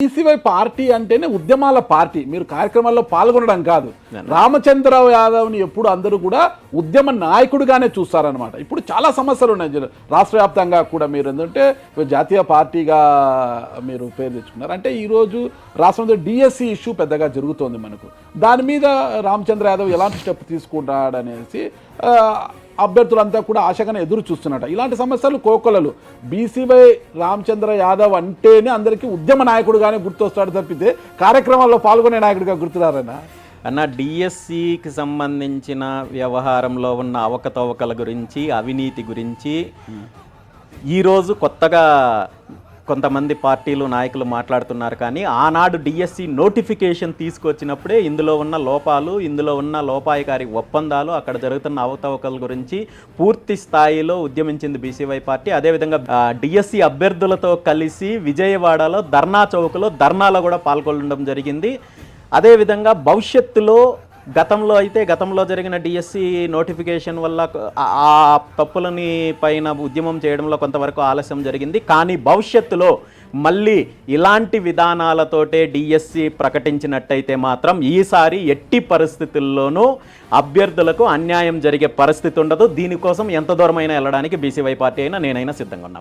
BCY party అంటేనే ఉద్యమాల party. మీరు కార్యక్రమాల్లో పాల్గొనడం కాదు. రామచంద్రరావు యాదవ్ని ఎప్పుడు అందరూ కూడా ఉద్యమ నాయకుడిగానే చూస్తారనమాట. ఇప్పుడు చాలా సమస్యలు ఉన్నాయి రాష్ట్ర వ్యాప్తంగా కూడా. మీరు ఎందుకంటే జాతీయ పార్టీగా మీరు పేరు తెచ్చుకున్నారు. అంటే ఈరోజు రాష్ట్రంలో డిఎస్సి ఇష్యూ పెద్దగా జరుగుతోంది మనకు. దాని మీద రామచంద్ర యాదవ్ ఎలాంటి స్టెప్ తీసుకుంటాడనేసి అభ్యర్థులంతా కూడా ఆశగానే ఎదురు చూస్తున్నట. ఇలాంటి సమస్యలు కోకొలలు. బీసీవై రామచంద్ర యాదవ్ అంటేనే అందరికీ ఉద్యమ నాయకుడుగానే గుర్తొస్తాడు తప్పితే కార్యక్రమాల్లో పాల్గొనే నాయకుడిగా గుర్తురారనా? అన్న, డిఎస్సికి సంబంధించిన వ్యవహారంలో ఉన్న అవకతవకల గురించి, అవినీతి గురించి ఈరోజు కొత్తగా కొంతమంది పార్టీలు నాయకులు మాట్లాడుతున్నారు. కానీ ఆనాడు డిఎస్సి నోటిఫికేషన్ తీసుకొచ్చినప్పుడే ఇందులో ఉన్న లోపాలు, ఇందులో ఉన్న లోపాయకారి ఒప్పందాలు, అక్కడ జరుగుతున్న అవకతవకల గురించి పూర్తి స్థాయిలో ఉద్యమించింది బీసీవై పార్టీ. అదేవిధంగా డిఎస్సి అభ్యర్థులతో కలిసి విజయవాడలో ధర్నా చౌక్లో ధర్నాలో కూడా పాల్గొనడం జరిగింది. అదేవిధంగా భవిష్యత్తులో గతంలో జరిగిన డిఎస్సి నోటిఫికేషన్ వల్ల ఆ తప్పులని పైన ఉద్యమం చేయడంలో కొంతవరకు ఆలస్యం జరిగింది. కానీ భవిష్యత్తులో మళ్ళీ ఇలాంటి విధానాలతోటే డిఎస్సి ప్రకటించినట్టయితే మాత్రం ఈసారి ఎట్టి పరిస్థితుల్లోనూ అభ్యర్థులకు అన్యాయం జరిగే పరిస్థితి ఉండదు. దీనికోసం ఎంత దూరమైనా వెళ్ళడానికి బీసీవై పార్టీ అయినా నేనైనా సిద్ధంగా ఉన్నాను.